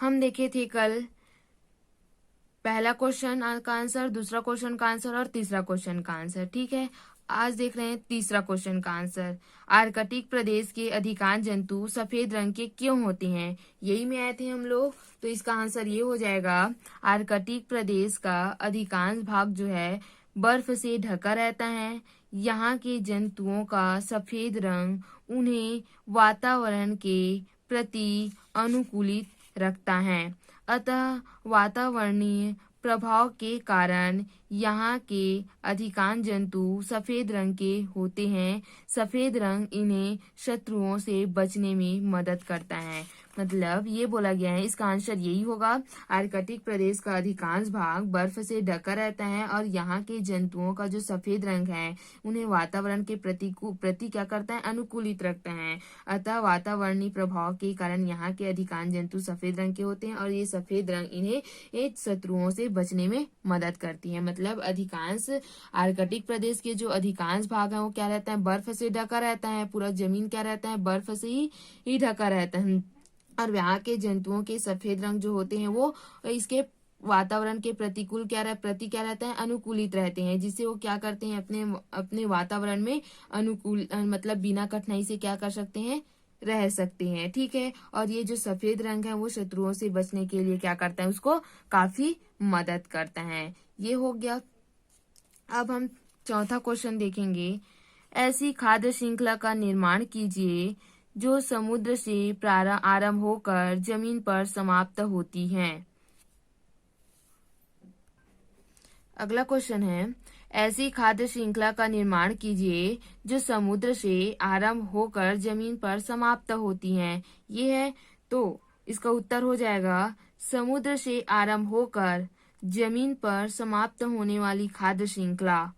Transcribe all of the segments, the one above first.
हम देखे थे कल पहला क्वेश्चन का आंसर, दूसरा क्वेश्चन का आंसर और तीसरा क्वेश्चन का आंसर। ठीक है, आज देख रहे हैं तीसरा क्वेश्चन का आंसर। आर्कटिक प्रदेश के अधिकांश जंतु सफेद रंग के क्यों होते हैं? यही में आए थे हम लोग, तो इसका आंसर ये हो जाएगा, आर्कटिक प्रदेश का अधिकांश भाग जो है बर्फ से ढका रहता है। यहाँ के जंतुओं का सफेद रंग उन्हें वातावरण के प्रति अनुकूलित रखता है। अतः वातावरणीय प्रभाव के कारण यहाँ के अधिकांश जंतु सफेद रंग के होते हैं। सफेद रंग इन्हें शत्रुओं से बचने में मदद करता है। मतलब ये बोला गया है, इसका आंसर यही होगा, आर्कटिक प्रदेश का अधिकांश भाग बर्फ से ढका रहता है और यहाँ के जंतुओं का जो सफेद रंग है उन्हें वातावरण के प्रति क्या करता है, अनुकूलित रखता है। अतः वातावरणीय प्रभाव के कारण यहाँ के अधिकांश जंतु सफेद रंग के होते हैं और ये सफेद रंग इन्हें शत्रुओं से बचने में मदद करती है। मतलब अधिकांश आर्कटिक प्रदेश के जो अधिकांश भाग है वो क्या रहता है, बर्फ से ढका रहता है। पूरा जमीन क्या रहता है, बर्फ से ही ढका रहता है। और यहाँ के जंतुओं के सफेद रंग जो होते हैं वो इसके वातावरण के प्रतिकूल क्या रहता है, अनुकूलित रहते हैं, जिससे वो क्या करते हैं, अपने अपने वातावरण में अनुकूल मतलब बिना कठिनाई से क्या कर सकते हैं, रह सकते हैं। ठीक है, और ये जो सफेद रंग है वो शत्रुओं से बचने के लिए क्या करता है, उसको काफी मदद करता है। ये हो गया। अब हम चौथा क्वेश्चन देखेंगे। ऐसी खाद्य श्रृंखला का निर्माण कीजिए जो समुद्र से आरंभ होकर जमीन पर समाप्त होती है। अगला क्वेश्चन है, ऐसी खाद्य श्रृंखला का निर्माण कीजिए जो समुद्र से आरंभ होकर जमीन पर समाप्त होती है। ये है, तो इसका उत्तर हो जाएगा, समुद्र से आरंभ होकर जमीन पर समाप्त होने वाली खाद्य श्रृंखला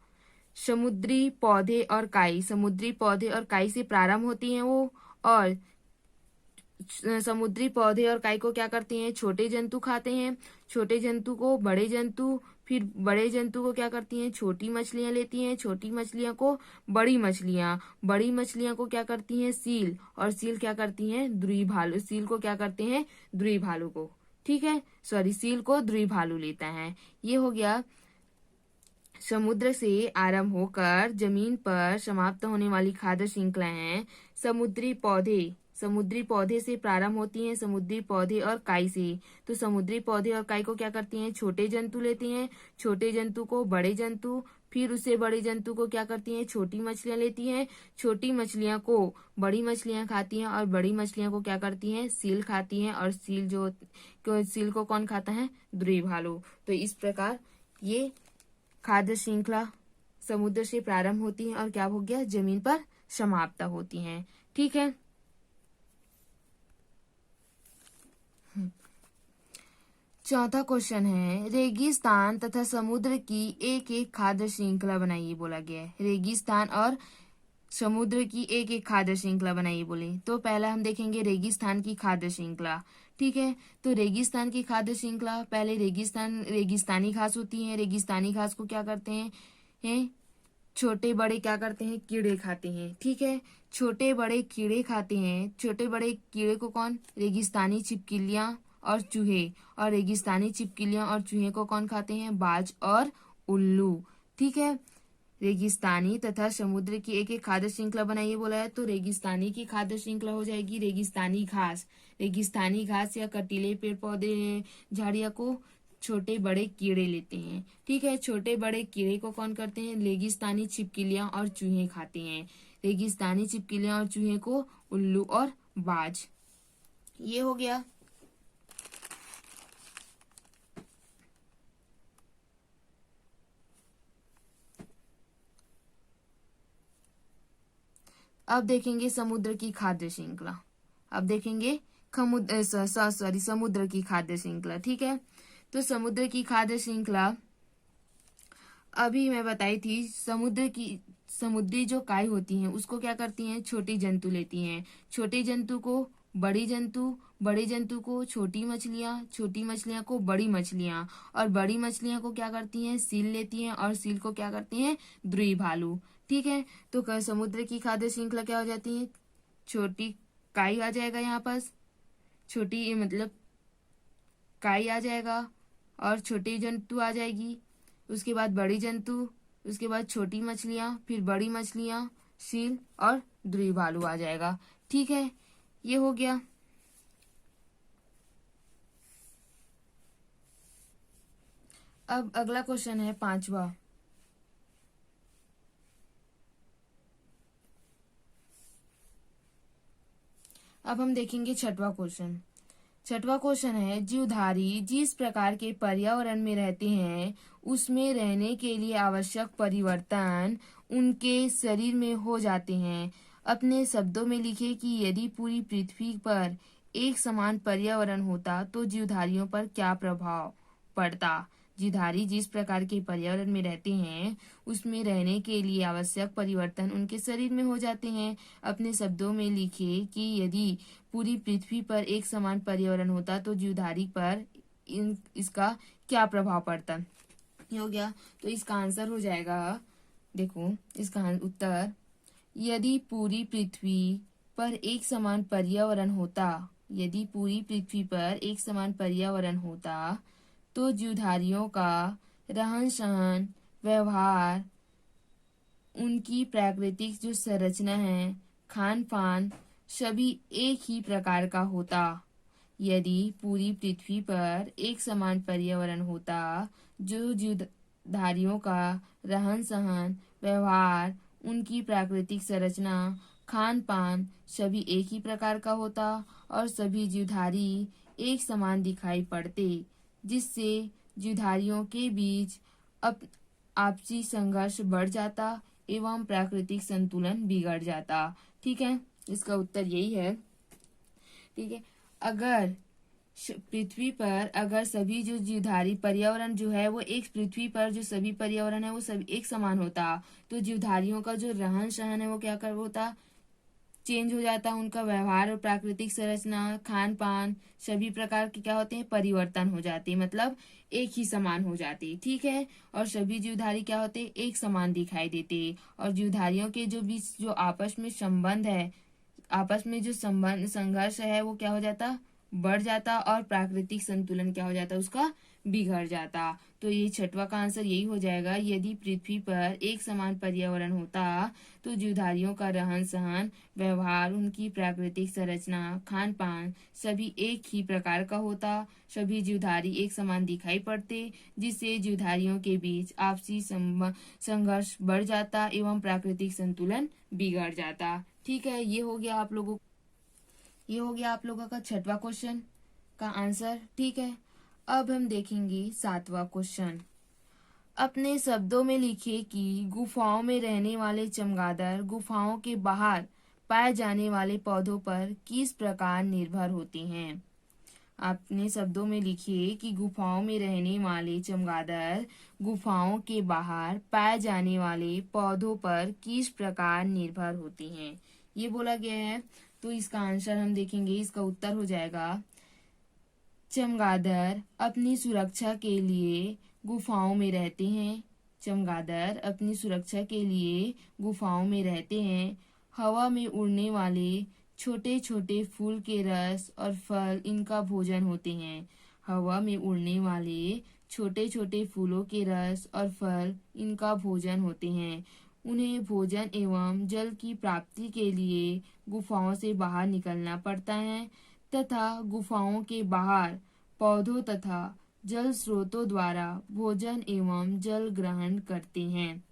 समुद्री पौधे और काई से प्रारंभ होती हैं वो, और समुद्री पौधे और काई को क्या करते हैं, छोटे जंतु खाते हैं। छोटे जंतु को बड़े जंतु, फिर बड़े जंतु को क्या करती हैं, छोटी मछलियां लेती हैं। छोटी मछलियां को बड़ी मछलियां को क्या करती हैं, सील, और सील क्या करती हैं, द्रुई भालू। सील को क्या करते हैं, द्रुई भालू को, ठीक है, सील को द्रुई भालू लेता है। ये हो गया, समुद्र से आरंभ होकर जमीन पर समाप्त होने वाली खाद्य श्रृंखलाएं समुद्री पौधे से प्रारंभ होती हैं, समुद्री पौधे और काई से। तो समुद्री पौधे और काई को क्या करती हैं, छोटे जंतु लेते हैं। छोटे जंतु को बड़े जंतु, फिर उससे बड़े जंतु को क्या करती हैं, छोटी मछलियां लेती हैं। छोटी मछलियां को बड़ी मछलियां खाती हैं और बड़ी मछलियां को क्या करती हैं, सील खाती हैं। और सील को कौन खाता है, द्रुई भालू। तो इस प्रकार ये खाद्य श्रृंखला समुद्र से प्रारंभ होती है और क्या हो गया, जमीन पर समाप्त होती हैं। ठीक है, चौथा क्वेश्चन है, रेगिस्तान तथा समुद्र की एक एक खाद्य श्रृंखला बनाइए बोला गया है। रेगिस्तान और समुद्र की एक एक खाद्य श्रृंखला बनाइए बोले, तो पहला हम देखेंगे रेगिस्तान की खाद्य श्रृंखला। ठीक है, तो रेगिस्तान की खाद्य श्रृंखला, पहले रेगिस्तानी घास होती है। रेगिस्तानी घास को क्या करते हैं छोटे बड़े क्या करते हैं, कीड़े खाते हैं। ठीक है, छोटे बड़े कीड़े खाते हैं। छोटे बड़े कीड़े को कौन, रेगिस्तानी छिपकलियां और चूहे। और रेगिस्तानी छिपकलियां और चूहे को कौन खाते हैं, बाज और उल्लू। ठीक है, रेगिस्तानी तथा समुद्र की एक एक खाद्य श्रृंखला बनाइए बोला है, तो रेगिस्तानी की खाद्य श्रृंखला हो जाएगी रेगिस्तानी घास। रेगिस्तानी घास या कटीले पेड़ पौधे झाड़ियां को छोटे बड़े कीड़े लेते हैं। ठीक है, छोटे बड़े कीड़े को कौन करते हैं, रेगिस्तानी छिपकलियां और चूहे खाते हैं। रेगिस्तानी छिपकलियां और चूहे को उल्लू और बाज। ये हो गया। अब देखेंगे समुद्र की खाद्य श्रृंखला। अब देखेंगे समुद्र की खाद्य श्रृंखला। ठीक है, तो समुद्र की खाद्य श्रृंखला अभी मैं बताई थी, समुद्री जो काई होती हैं उसको क्या करती हैं, छोटी जंतु लेती हैं। छोटे जंतु को बड़ी जंतु, बड़े जंतु को छोटी मछलियां को बड़ी मछलियां, और बड़ी मछलियां को क्या करती हैं, सील लेती हैं। और सील को क्या करती हैं, द्रुई भालू। ठीक है, तो समुद्र की खाद्य श्रृंखला क्या हो जाती है, छोटी काई आ जाएगा यहाँ पास, छोटी मतलब काई आ जाएगा और छोटी जंतु आ जाएगी, उसके बाद बड़ी जंतु, उसके बाद छोटी मछलियाँ, फिर बड़ी मछलियाँ, सील और ध्रुवी भालू आ जाएगा। ठीक है, ये हो गया। अब अगला क्वेश्चन है 5वां। अब हम देखेंगे 6वां क्वेश्चन। 6वां क्वेश्चन है, जीवधारी जिस प्रकार के पर्यावरण में रहते हैं उसमें रहने के लिए आवश्यक परिवर्तन उनके शरीर में हो जाते हैं। अपने शब्दों में लिखे कि यदि पूरी पृथ्वी पर एक समान पर्यावरण होता तो जीवधारियों पर क्या प्रभाव पड़ता। जीवधारी जिस प्रकार के पर्यावरण में रहते हैं उसमें रहने के लिए आवश्यक परिवर्तन उनके शरीर में हो जाते हैं। अपने शब्दों में लिखे कि यदि पूरी पृथ्वी पर एक समान पर्यावरण होता तो जीवधारी पर इसका क्या प्रभाव पड़ता। ये हो गया। तो इसका आंसर हो जाएगा, देखो इसका उत्तर, यदि पूरी पृथ्वी पर एक समान पर्यावरण होता, यदि पूरी पृथ्वी पर एक समान पर्यावरण होता तो जीवधारियों का रहन सहन, व्यवहार, उनकी प्राकृतिक जो संरचना है, खान पान सभी एक ही प्रकार का होता। यदि पूरी पृथ्वी पर एक समान पर्यावरण होता, जो जीवधारियों का रहन सहन, व्यवहार, उनकी प्राकृतिक संरचना, खान पान सभी एक ही प्रकार का होता और सभी जीवधारी एक समान दिखाई पड़ते, जिससे जीवधारियों के बीच आपसी संघर्ष बढ़ जाता एवं प्राकृतिक संतुलन बिगड़ जाता। ठीक है, इसका उत्तर यही है। ठीक है, अगर पृथ्वी पर अगर सभी जो जीवधारी पर्यावरण जो है वो एक पृथ्वी पर जो सभी पर्यावरण है वो सब एक समान होता तो जीवधारियों का जो रहन सहन है वो क्या कर होता, चेंज हो जाता। उनका व्यवहार और प्राकृतिक संरचना, खान पान सभी प्रकार के क्या होते हैं, परिवर्तन हो जाते, मतलब एक ही समान हो जाते। ठीक है, और सभी जीवधारी क्या होते, एक समान दिखाई देते और जीवधारियों के जो बीच जो आपस में संबंध है, आपस में जो संबंध संघर्ष है वो क्या हो जाता, बढ़ जाता और प्राकृतिक संतुलन क्या हो जाता, उसका बिगड़ जाता। तो ये 6वां का आंसर यही हो जाएगा, यदि पृथ्वी पर एक समान पर्यावरण होता तो जीवधारियों का रहन सहन, व्यवहार, उनकी प्राकृतिक संरचना, खान पान सभी एक ही प्रकार का होता, सभी जीवधारी एक समान दिखाई पड़ते, जिससे जीवधारियों के बीच आपसी संघर्ष बढ़ जाता एवं प्राकृतिक संतुलन बिगड़ जाता। ठीक है, ये हो गया आप लोगों का 6वां क्वेश्चन का आंसर। ठीक है, अब हम देखेंगे 7वां क्वेश्चन। अपने शब्दों में लिखिए कि गुफाओं में रहने वाले चमगादड़ गुफाओं के बाहर पाए जाने वाले पौधों पर किस प्रकार निर्भर होते हैं। अपने शब्दों में लिखिए कि गुफाओं में रहने वाले चमगादड़ गुफाओं के बाहर पाए जाने वाले पौधों पर किस प्रकार निर्भर होते हैं, ये बोला गया है। तो इसका आंसर हम देखेंगे, इसका उत्तर हो जाएगा, चमगादड़ अपनी सुरक्षा के लिए गुफाओं में रहते हैं। चमगादड़ अपनी सुरक्षा के लिए गुफाओं में रहते हैं। हवा में उड़ने वाले छोटे छोटे फूल के रस और फल इनका भोजन होते हैं। हवा में उड़ने वाले छोटे छोटे फूलों के रस और फल इनका भोजन होते हैं। उन्हें भोजन एवं जल की प्राप्ति के लिए गुफाओं से बाहर निकलना पड़ता है तथा गुफाओं के बाहर पौधों तथा जल स्रोतों द्वारा भोजन एवं जल ग्रहण करते हैं।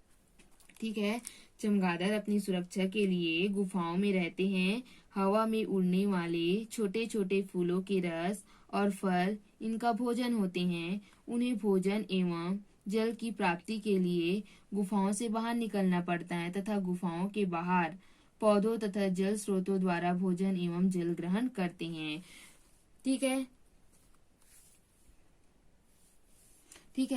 ठीक है, चमगादड़ अपनी सुरक्षा के लिए गुफाओं में रहते हैं। हवा में उड़ने वाले छोटे छोटे फूलों के रस और फल इनका भोजन होते हैं। उन्हें भोजन एवं जल की प्राप्ति के लिए गुफाओं से बाहर निकलना पड़ता है तथा गुफाओं के बाहर पौधों तथा जल स्रोतों द्वारा भोजन एवं जल ग्रहण करते हैं। ठीक है,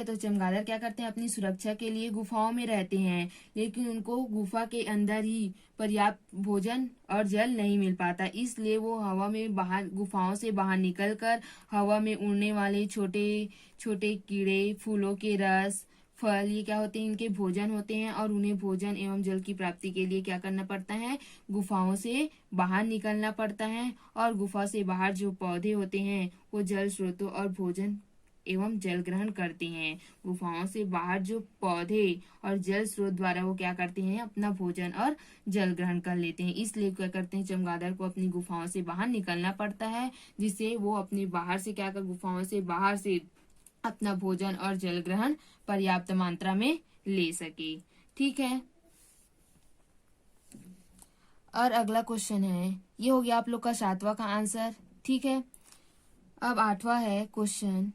तो चमगादड़ क्या करते हैं, अपनी सुरक्षा के लिए गुफाओं में रहते हैं, लेकिन उनको गुफा के अंदर ही पर्याप्त भोजन और जल नहीं मिल पाता, इसलिए वो हवा में बाहर गुफाओं से बाहर निकलकर हवा में उड़ने वाले छोटे छोटे कीड़े, फूलों के रस, फल, ये क्या होते हैं, इनके भोजन होते हैं और उन्हें भोजन एवं जल की प्राप्ति के लिए क्या करना पड़ता है, गुफाओं से बाहर निकलना पड़ता है। और गुफा से बाहर जो पौधे होते हैं वो जल स्रोतों और भोजन एवं जल ग्रहण करते हैं। गुफाओं से बाहर जो पौधे और जल स्रोत द्वारा वो क्या करते हैं, अपना भोजन और जल ग्रहण कर लेते हैं। इसलिए क्या करते हैं, चमगादड़ को अपनी गुफाओं से बाहर निकलना पड़ता है, जिससे वो अपने बाहर से क्या कर, गुफाओं से बाहर से अपना भोजन और जल ग्रहण पर्याप्त मात्रा में ले सके। ठीक है। और अगला क्वेश्चन है, ये हो गया आप लोग का 7वां का आंसर। ठीक है। अब 8वां है क्वेश्चन,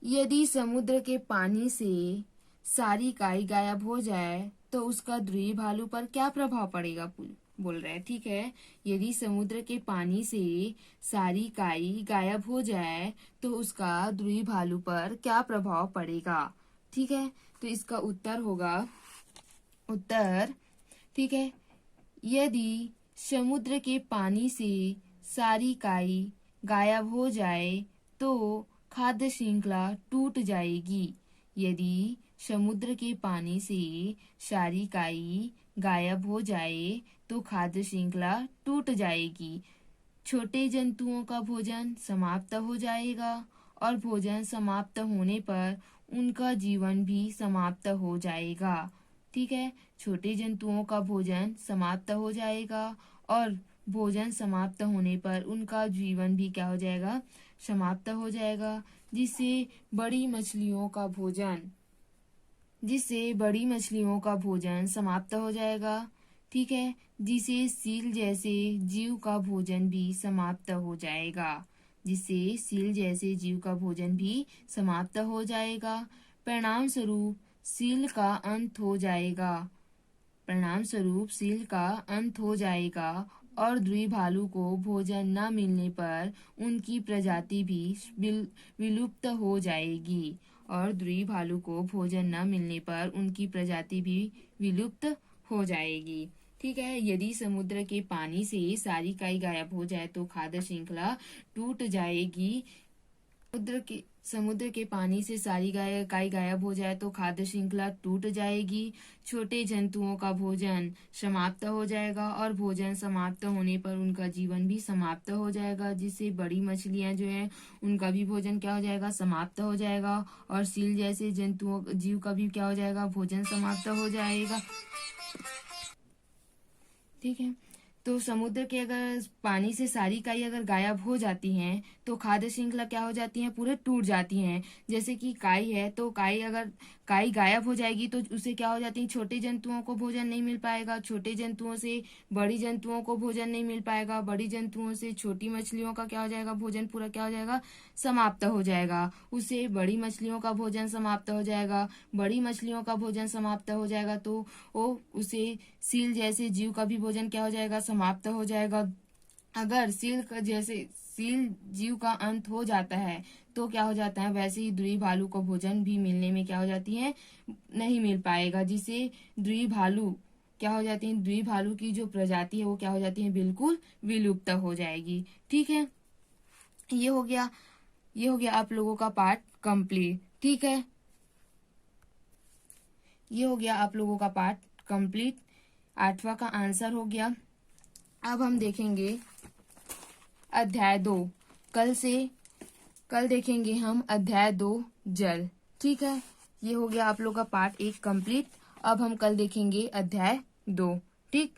यदि समुद्र के पानी से सारी काई गायब हो जाए तो उसका ध्रुवी भालू पर क्या प्रभाव पड़ेगा, बोल रहा है। ठीक है। यदि समुद्र के पानी से सारी काई गायब हो जाए तो उसका ध्रुवी भालू पर क्या प्रभाव पड़ेगा। ठीक है। तो इसका उत्तर होगा, उत्तर, ठीक है, यदि समुद्र के पानी से सारी काई गायब हो जाए तो खाद्य श्रृंखला टूट जाएगी। यदि समुद्र के पानी से सारी काई गायब हो जाए तो खाद्य श्रृंखला टूट जाएगी। छोटे जंतुओं का भोजन समाप्त हो जाएगा और भोजन समाप्त होने पर उनका जीवन भी समाप्त हो जाएगा। ठीक है। छोटे जंतुओं का भोजन समाप्त हो जाएगा और भोजन समाप्त होने पर उनका जीवन भी क्या हो जाएगा, समाप्त हो जाएगा। जिससे बड़ी मछलियों का भोजन समाप्त हो जाएगा। ठीक है। जिसे सील जैसे जीव का भोजन भी समाप्त हो जाएगा। परिणाम स्वरूप सील का अंत हो जाएगा और ध्रुवी भालू को भोजन न मिलने पर उनकी प्रजाति भी विलुप्त हो जाएगी। ठीक है। यदि समुद्र के पानी से सारी काई गायब हो जाए तो खाद्य श्रृंखला टूट जाएगी। समुद्र के पानी से सारी काई गायब हो जाए तो खाद्य श्रृंखला टूट जाएगी। छोटे जंतुओं का भोजन समाप्त हो जाएगा और भोजन समाप्त होने पर उनका जीवन भी समाप्त हो जाएगा। जिससे बड़ी मछलियां जो है उनका भी भोजन क्या हो जाएगा, समाप्त हो जाएगा और सील जैसे जीव का भी क्या हो जाएगा, भोजन समाप्त हो जाएगा। ठीक है। तो समुद्र के अगर पानी से सारी काई अगर गायब हो जाती हैं तो खाद्य श्रृंखला क्या हो जाती है, पूरे टूट जाती हैं। जैसे कि काई है तो अगर काई गायब हो जाएगी तो उससे क्या हो जाती है, छोटे जंतुओं को भोजन नहीं मिल पाएगा, छोटे जंतुओं से बड़ी जंतुओं को भोजन नहीं मिल पाएगा, बड़ी जंतुओं से छोटी मछलियों का क्या हो जाएगा, भोजन पूरा क्या हो जाएगा, समाप्त हो जाएगा। उससे बड़ी मछलियों का भोजन समाप्त हो जाएगा। बड़ी मछलियों का भोजन समाप्त हो जाएगा तो उसे सील जैसे जीव का भी भोजन क्या हो जाएगा, समाप्त हो जाएगा। अगर सील जीव का अंत हो जाता है तो क्या हो जाता है, वैसे ही ध्रुवी भालू को भोजन भी मिलने में क्या हो जाती है, नहीं मिल पाएगा। जिससे ध्रुवी भालू क्या हो जाती है, ध्रुवी भालू की जो प्रजाति है वो क्या हो जाती है, बिल्कुल विलुप्त हो जाएगी। ठीक है। ये हो गया आप लोगों का पार्ट कंप्लीट। ठीक है। ये हो गया आप लोगों का पार्ट कंप्लीट। 8वां का आंसर हो गया। अब हम देखेंगे अध्याय 2। कल देखेंगे हम अध्याय 2 जल। ठीक है। ये हो गया आप लोग का पार्ट 1 कंप्लीट। अब हम कल देखेंगे अध्याय 2। ठीक।